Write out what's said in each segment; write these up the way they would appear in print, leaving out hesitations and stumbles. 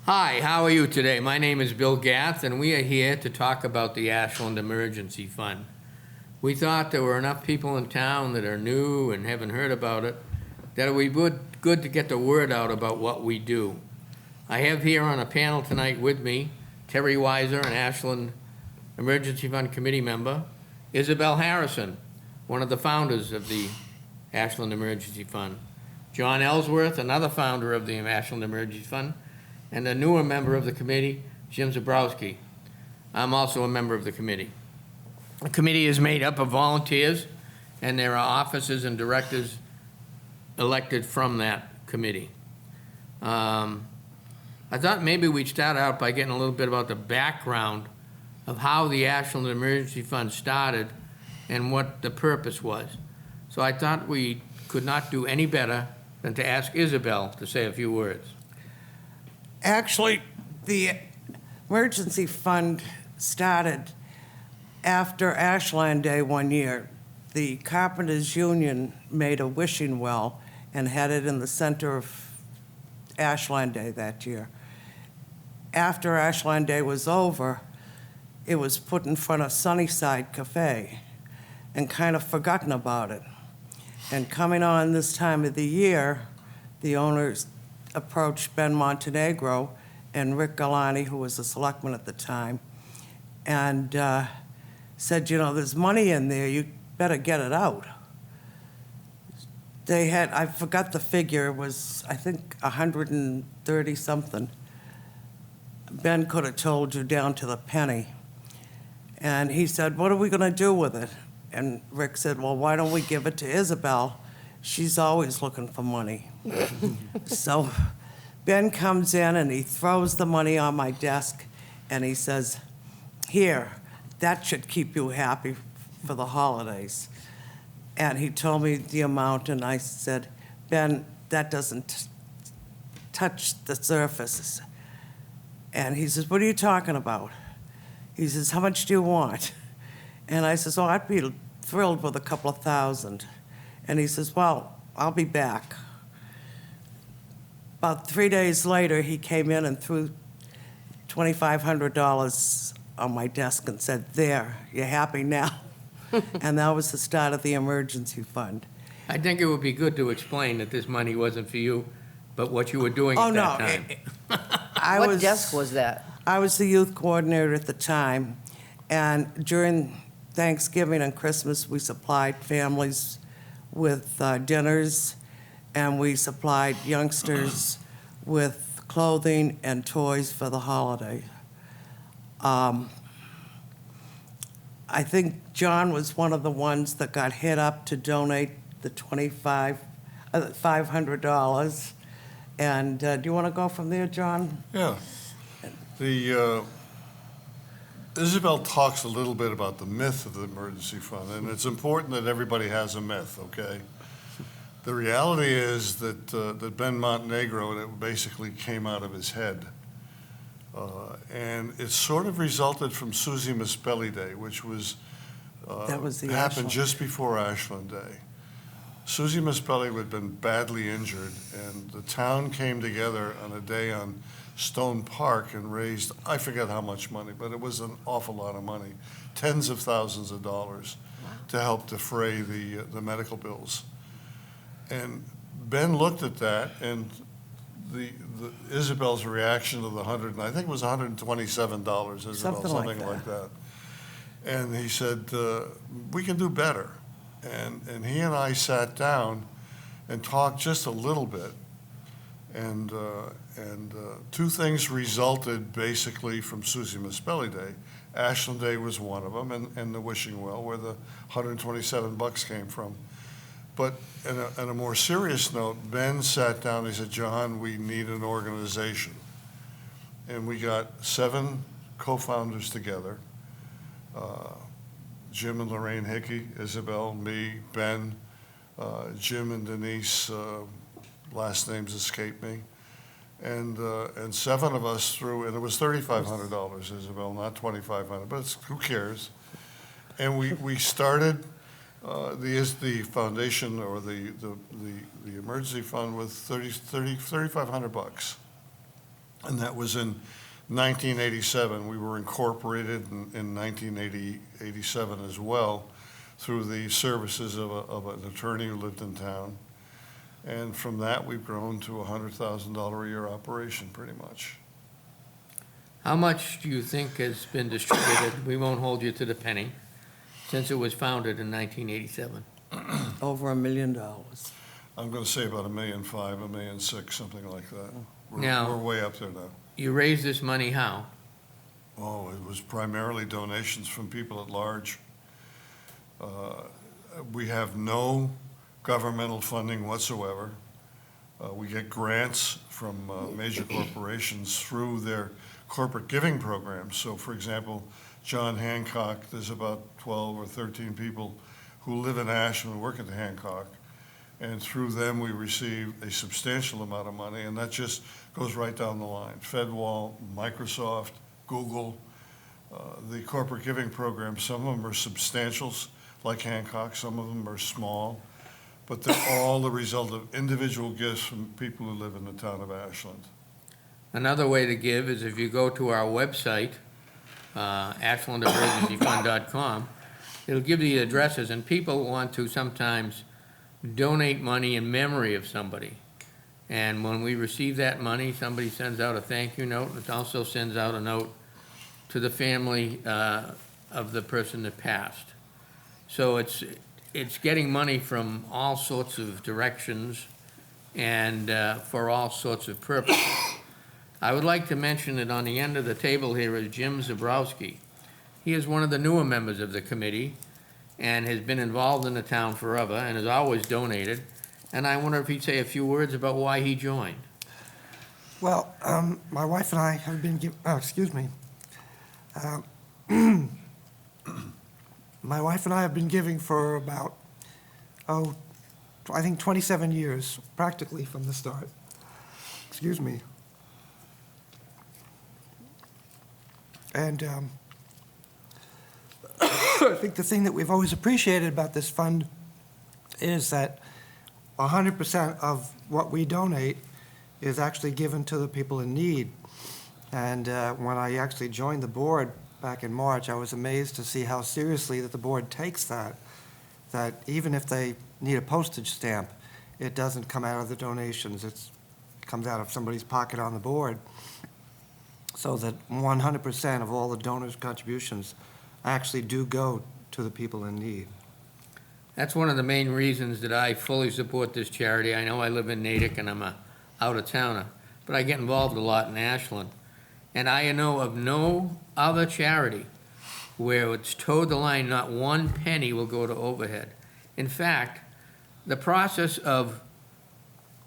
Hi, how are you today? My name is Bill Gath, and we are here to talk about the Ashland Emergency Fund. We thought there were enough people in town that are new and haven't heard about it, that it would be good to get the word out about what we do. I have here on a panel tonight with me Terry Weiser, an Ashland Emergency Fund committee member, Isabelle Harrison, one of the founders of the Ashland Emergency Fund, John Ellsworth, another founder of the Ashland Emergency Fund, and a newer member of the committee, Jim Zabrowski. I'm also a member of the committee. The committee is made up of volunteers, and there are officers and directors elected from that committee. I thought maybe we'd start out by getting a little bit about the background of how the Ashland Emergency Fund started and what the purpose was. So I thought we could not do any better than to ask Isabelle to say a few words. Actually, the emergency fund started after Ashland Day one year. The Carpenters Union made a wishing well and had it in the center of Ashland Day that year. After Ashland Day was over, it was put in front of Sunnyside Cafe and kind of forgotten about it. And coming on this time of the year, the owners approached Ben Montenegro and Rick Galani, who was a selectman at the time, and said, you know, there's money in there, you better get it out. They had, I forgot the figure, it was, I think, 130 something. Ben could have told you down to the penny. And he said, what are we gonna do with it? And Rick said, well, why don't we give it to Isabelle? She's always looking for money. So Ben comes in and he throws the money on my desk and he says, here, that should keep you happy for the holidays. And he told me the amount and I said, Ben, that doesn't touch the surface. And he says, what are you talking about? He says, how much do you want? And I says, oh, I'd be thrilled with a couple of thousand. And he says, well, I'll be back. About 3 days later, he came in and threw $2,500 on my desk and said, there, you're happy now. And that was the start of the emergency fund. I think it would be good to explain that this money wasn't for you, but what you were doing at that time. What desk was that? I was the youth coordinator at the time, and during Thanksgiving and Christmas, we supplied families with dinners, and we supplied youngsters with clothing and toys for the holiday. I think John was one of the ones that got hit up to donate the $500. And do you want to go from there, John? Yeah. Isabelle talks a little bit about the myth of the emergency fund, and it's important that everybody has a myth, okay? The reality is that that Ben Montenegro, it basically came out of his head. And it sort of resulted from Susie Mispelli Day, which was, That was the happened Ashland. just before Ashland Day. Susie Mispelli had been badly injured, and the town came together on a day on Stone Park and raised, I forget how much money, but it was an awful lot of money, tens of thousands of dollars to help defray the medical bills. And Ben looked at that, and the Isabelle's reaction to the I think it was $127, Isabelle, something like that. And he said, we can do better. And he and I sat down and talked just a little bit. And two things resulted basically from Susie Mispelli Day. Ashland Day was one of them, and the wishing well, where the $127 came from. But on a more serious note, Ben sat down and he said, John, we need an organization. And we got 7 co-founders together, Jim and Lorraine Hickey, Isabelle, me, Ben, Jim and Denise, last names escape me. And 7 of us threw, and it was $3,500, Isabelle, not $2,500, but who cares? And we started the foundation or the emergency fund with $3,500. and that was in 1987. We were incorporated in 1987 as well through the services of an attorney who lived in town. And from that, we've grown to a $100,000 a year operation, pretty much. How much do you think has been distributed? We won't hold you to the penny, since it was founded in 1987. Over $1 million. I'm going to say about $1.5 million, $1.6 million, something like that. Now- We're way up there now. You raised this money how? Oh, it was primarily donations from people at large. We have no governmental funding whatsoever. We get grants from major corporations through their corporate giving programs. So, for example, John Hancock, there's about 12 or 13 people who live in Ashland and work at the Hancock. And through them, we receive a substantial amount of money, and that just goes right down the line. Fedwall, Microsoft, Google, the corporate giving programs, some of them are substantials, like Hancock, some of them are small, but they're all the result of individual gifts from people who live in the town of Ashland. Another way to give is if you go to our website, ashlandemergencyfund.com, it'll give you the addresses, and people want to sometimes donate money in memory of somebody. And when we receive that money, somebody sends out a thank you note. It also sends out a note to the family of the person that passed. So it's getting money from all sorts of directions and for all sorts of purposes. I would like to mention that on the end of the table here is Jim Zabrowski. He is one of the newer members of the committee and has been involved in the town forever and has always donated. And I wonder if he'd say a few words about why he joined. Well, my wife and I have been my wife and I have been giving for about, I think 27 years, practically from the start. Excuse me. And I think the thing that we've always appreciated about this fund is that 100% of what we donate is actually given to the people in need. And when I actually joined the board back in March, I was amazed to see how seriously that the board takes that even if they need a postage stamp, it doesn't come out of the donations. It comes out of somebody's pocket on the board. So that 100% of all the donors' contributions actually do go to the people in need. That's one of the main reasons that I fully support this charity. I know I live in Natick and I'm a out-of-towner, but I get involved a lot in Ashland. And I know of no other charity where it's towed the line, not one penny will go to overhead. In fact, the process of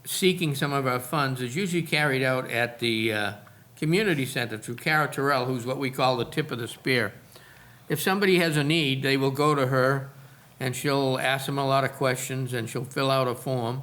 seeking some of our funds is usually carried out at the community center through Cara Terrell, who's what we call the tip of the spear. If somebody has a need, they will go to her and she'll ask them a lot of questions and she'll fill out a form.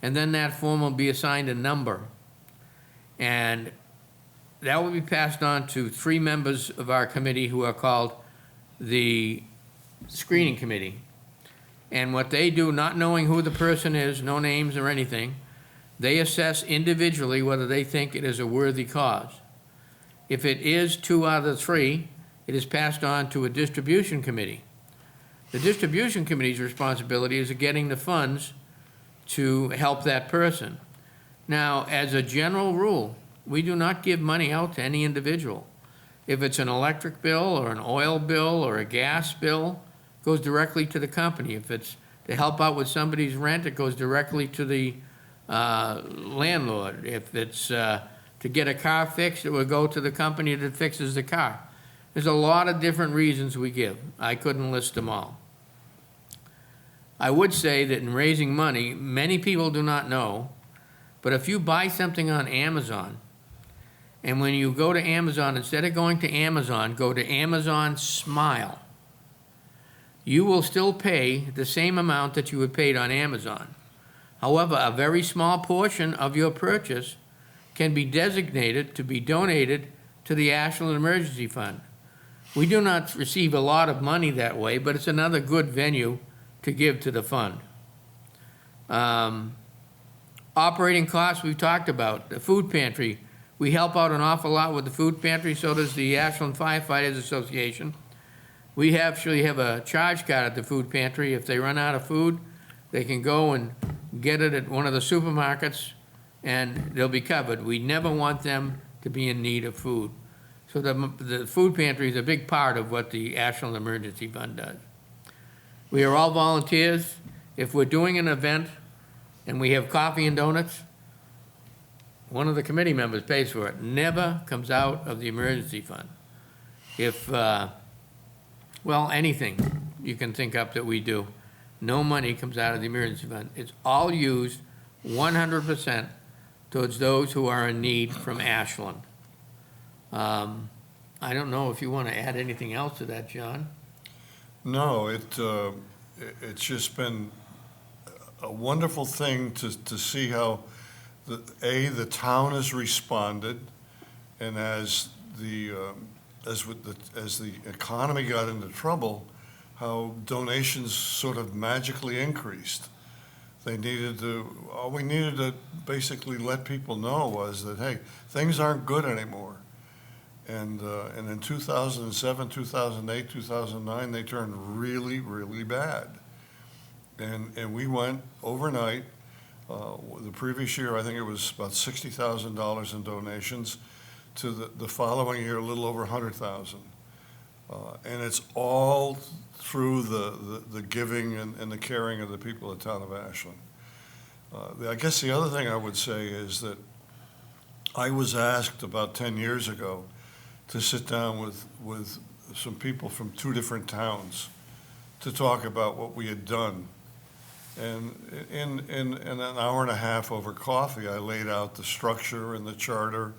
And then that form will be assigned a number. And that will be passed on to 3 members of our committee who are called the screening committee. And what they do, not knowing who the person is, no names or anything, they assess individually whether they think it is a worthy cause. If it is 2 out of the 3, it is passed on to a distribution committee. The distribution committee's responsibility is getting the funds to help that person. Now, as a general rule, we do not give money out to any individual. If it's an electric bill or an oil bill or a gas bill, it goes directly to the company. If it's to help out with somebody's rent, it goes directly to the landlord. If it's to get a car fixed, it will go to the company that fixes the car. There's a lot of different reasons we give. I couldn't list them all. I would say that in raising money, many people do not know, but if you buy something on Amazon, and when you go to Amazon, instead of going to Amazon, go to Amazon Smile, you will still pay the same amount that you would paid on Amazon. However, a very small portion of your purchase can be designated to be donated to the Ashland Emergency Fund. We do not receive a lot of money that way, but it's another good venue to give to the fund. Operating costs we've talked about. The food pantry, We help out an awful lot with the food pantry, so does the Ashland Firefighters Association. We actually have a charge card at the food pantry. If they run out of food, they can go and get it at one of the supermarkets, and they'll be covered. We never want them to be in need of food. So the food pantry is a big part of what the Ashland Emergency Fund does. We are all volunteers. If we're doing an event and we have coffee and donuts, one of the committee members pays for it. Never comes out of the emergency fund. If, well, anything you can think up that we do, no money comes out of the emergency fund. It's all used 100% towards those who are in need from Ashland. I don't know if you want to add anything else to that, John? No, it's just been a wonderful thing to see how the town has responded, and as the economy got into trouble, how donations sort of magically increased. All we needed to basically let people know was that, hey, things aren't good anymore. And in 2007, 2008, 2009, they turned really, really bad. And we went overnight. The previous year, I think it was about $60,000 in donations. To the following year, a little over 100,000. And it's all through the giving and the caring of the people of the town of Ashland. I guess the other thing I would say is that I was asked about 10 years ago to sit down with some people from 2 different towns to talk about what we had done. And in an hour and a half over coffee, I laid out the structure and the charter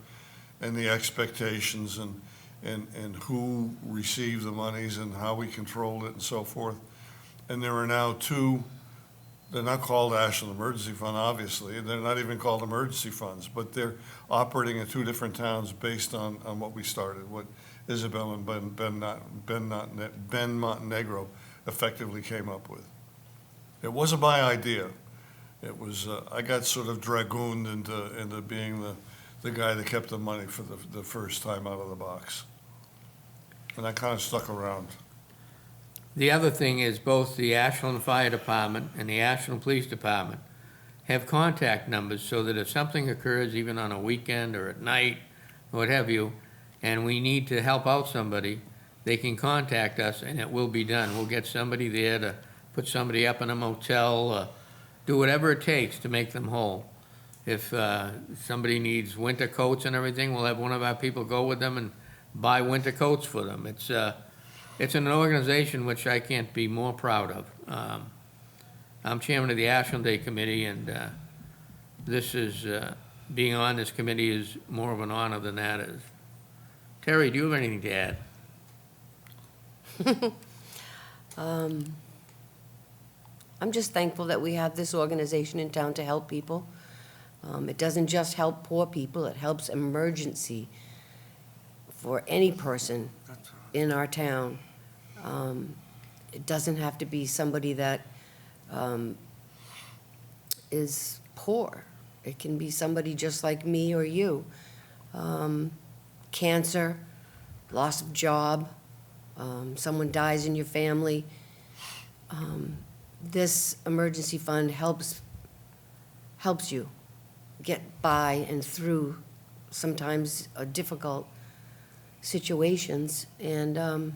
and the expectations and who received the monies and how we controlled it and so forth. And there are now 2, they're not called Ashland Emergency Fund, obviously. They're not even called emergency funds, but they're operating in 2 different towns based on what we started, what Isabelle and Ben Montenegro effectively came up with. It wasn't my idea. It was, I got sort of dragooned into being the guy that kept the money for the first time out of the box. And I kind of stuck around. The other thing is both the Ashland Fire Department and the Ashland Police Department have contact numbers so that if something occurs even on a weekend or at night, or what have you, and we need to help out somebody, they can contact us and it will be done. We'll get somebody there to put somebody up in a motel, do whatever it takes to make them whole. If somebody needs winter coats and everything, we'll have one of our people go with them and buy winter coats for them. It's an organization which I can't be more proud of. I'm chairman of the Ashland Day Committee, and this is, being on this committee is more of an honor than that is. Terry, do you have anything to add? I'm just thankful that we have this organization in town to help people. It doesn't just help poor people, it helps emergency for any person in our town. It doesn't have to be somebody that is poor. It can be somebody just like me or you. Cancer, loss of job, someone dies in your family. This emergency fund helps you get by and through sometimes difficult situations. And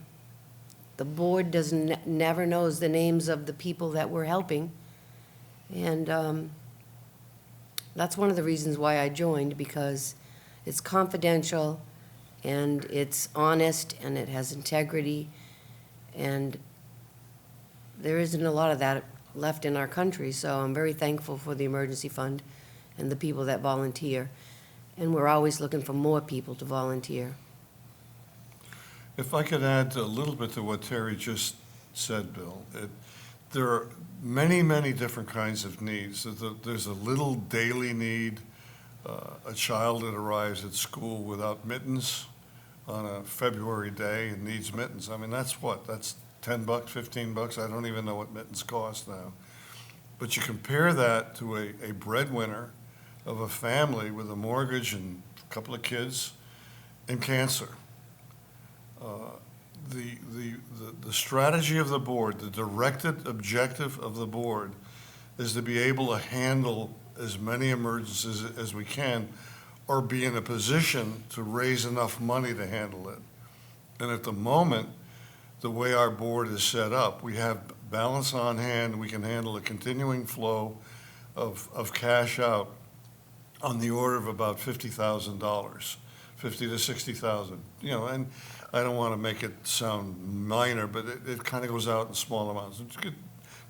the board never knows the names of the people that we're helping. And that's one of the reasons why I joined, because it's confidential and it's honest and it has integrity, and there isn't a lot of that left in our country. So I'm very thankful for the emergency fund and the people that volunteer. And we're always looking for more people to volunteer. If I could add a little bit to what Terry just said, Bill, there are many, many different kinds of needs. There's a little daily need, a child that arrives at school without mittens on a February day and needs mittens. I mean, that's what? That's $10, $15? I don't even know what mittens cost now. But you compare that to a breadwinner of a family with a mortgage and couple of kids, and cancer. The strategy of the board, the directed objective of the board is to be able to handle as many emergencies as we can, or be in a position to raise enough money to handle it. And at the moment, the way our board is set up, we have balance on hand, we can handle a continuing flow of cash out on the order of about $50,000, 50 to 60,000, and I don't want to make it sound minor, but it kind of goes out in small amounts. It's good.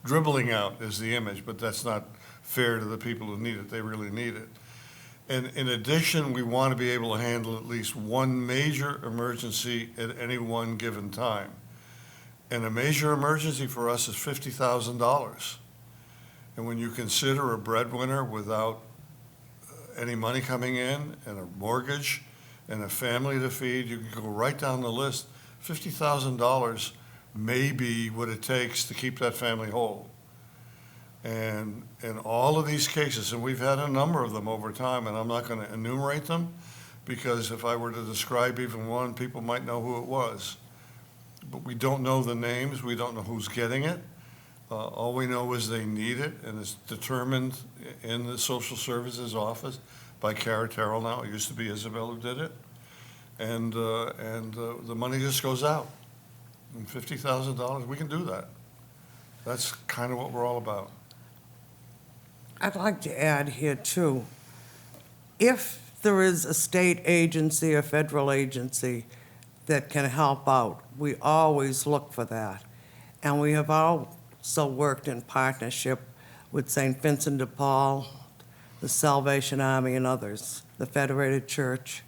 Dribbling out is the image, but that's not fair to the people who need it. They really need it. And in addition, we want to be able to handle at least one major emergency at any one given time. And a major emergency for us is $50,000. And when you consider a breadwinner without any money coming in, and a mortgage, and a family to feed, you can go right down the list. $50,000 may be what it takes to keep that family whole. And in all of these cases, and we've had a number of them over time, and I'm not going to enumerate them, because if I were to describe even one, people might know who it was. But we don't know the names, we don't know who's getting it. All we know is they need it, and it's determined in the social services office by Cara Terrell now. It used to be Isabelle who did it. And the money just goes out. And $50,000, we can do that. That's kind of what we're all about. I'd like to add here, too, if there is a state agency or federal agency that can help out, we always look for that. And we have also worked in partnership with St. Vincent de Paul, the Salvation Army, and others, the Federated Church,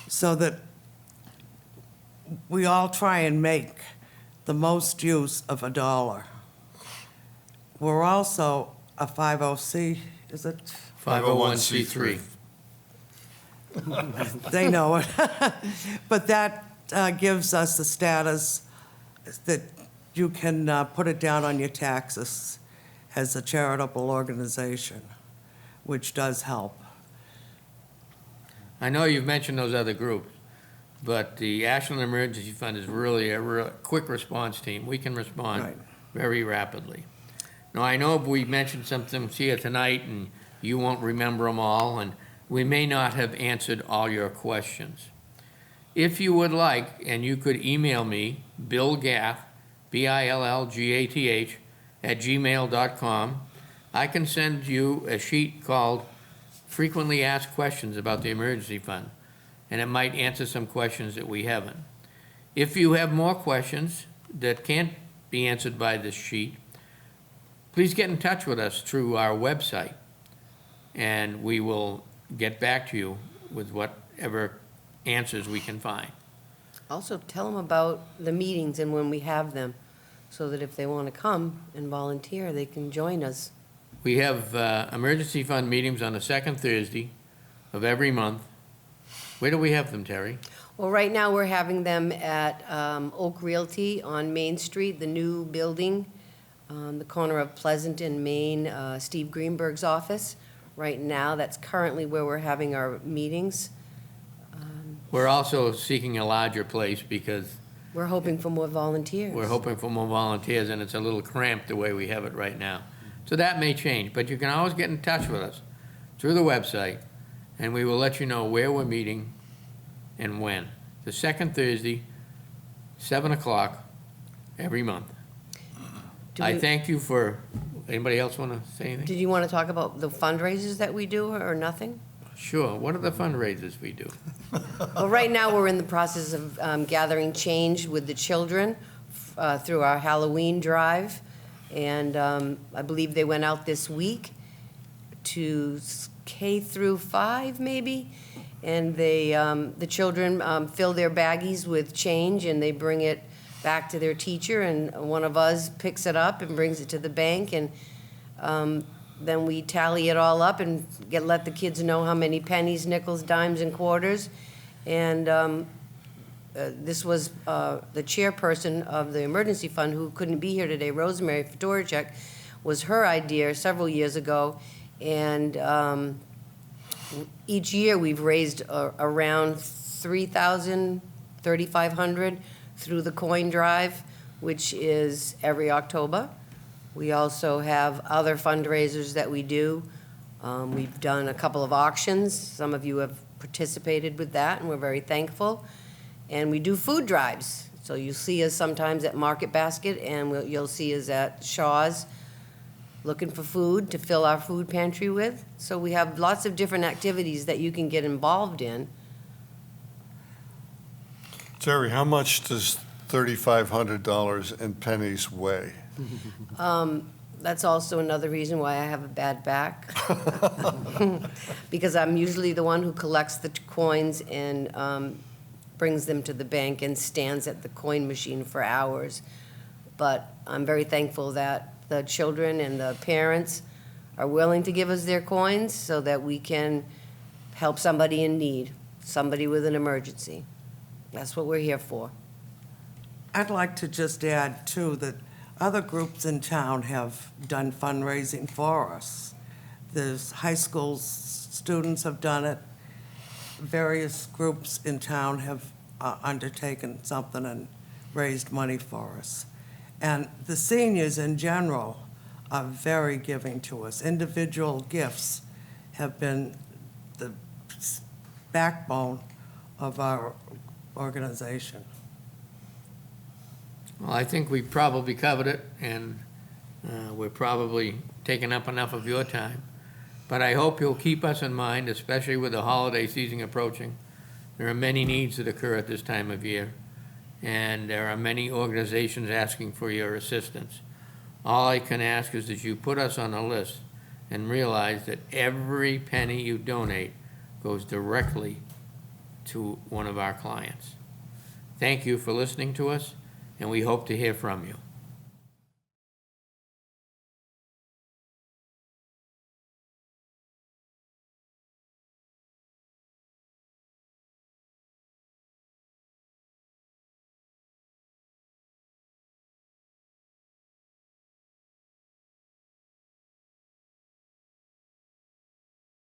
so that we all try and make the most use of a dollar. We're also a 50C, is it? 501c3. They know it. But that gives us the status that you can put it down on your taxes as a charitable organization, which does help. I know you've mentioned those other groups, but the Ashland Emergency Fund is really a real quick response team. We can respond Right. very rapidly. Now, I know we mentioned some things here tonight, and you won't remember them all, and we may not have answered all your questions. If you would like, and you could email me, Bill Gath, BILLGATH, @gmail.com, I can send you a sheet called Frequently Asked Questions about the Emergency Fund, and it might answer some questions that we haven't. If you have more questions that can't be answered by this sheet, please get in touch with us through our website, and we will get back to you with whatever answers we can find. Also, tell them about the meetings and when we have them, so that if they want to come and volunteer, they can join us. We have emergency fund meetings on the second Thursday of every month. Where do we have them, Terry? Well, right now, we're having them at Oak Realty on Main Street, the new building, the corner of Pleasant and Main, Steve Greenberg's office. Right now, that's currently where we're having our meetings. We're also seeking a larger place because We're hoping for more volunteers. we're hoping for more volunteers, and it's a little cramped the way we have it right now. So that may change, but you can always get in touch with us through the website, and we will let you know where we're meeting and when. The second Thursday, 7 o'clock every month. Do I we- thank you for, anybody else want to say anything? Did you want to talk about the fundraisers that we do, or nothing? Sure. What are the fundraisers we do? Well, right now, we're in the process of gathering change with the children through our Halloween drive. And I believe they went out this week to K through 5, maybe. And they, the children fill their baggies with change, and they bring it back to their teacher, and one of us picks it up and brings it to the bank, and then we tally it all up and let the kids know how many pennies, nickels, dimes, and quarters. And this was the chairperson of the emergency fund, who couldn't be here today, Rosemary Fedorchak, was her idea several years ago. And Each year, we've raised around 3,000, 3,500 through the coin drive, which is every October. We also have other fundraisers that we do. We've done a couple of auctions. Some of you have participated with that, and we're very thankful. And we do food drives. So you'll see us sometimes at Market Basket, and you'll see us at Shaw's, looking for food to fill our food pantry with. So we have lots of different activities that you can get involved in. Terry, how much does $3,500 in pennies weigh? That's also another reason why I have a bad back. Because I'm usually the one who collects the coins and brings them to the bank and stands at the coin machine for hours. But I'm very thankful that the children and the parents are willing to give us their coins so that we can help somebody in need, somebody with an emergency. That's what we're here for. I'd like to just add, too, that other groups in town have done fundraising for us. There's high school students have done it. Various groups in town have undertaken something and raised money for us. And the seniors in general are very giving to us. Individual gifts have been the backbone of our organization. Well, I think we probably covered it, and we're probably taking up enough of your time. But I hope you'll keep us in mind, especially with the holiday season approaching. There are many needs that occur at this time of year, and there are many organizations asking for your assistance. All I can ask is that you put us on a list and realize that every penny you donate goes directly to one of our clients. Thank you for listening to us, and we hope to hear from you.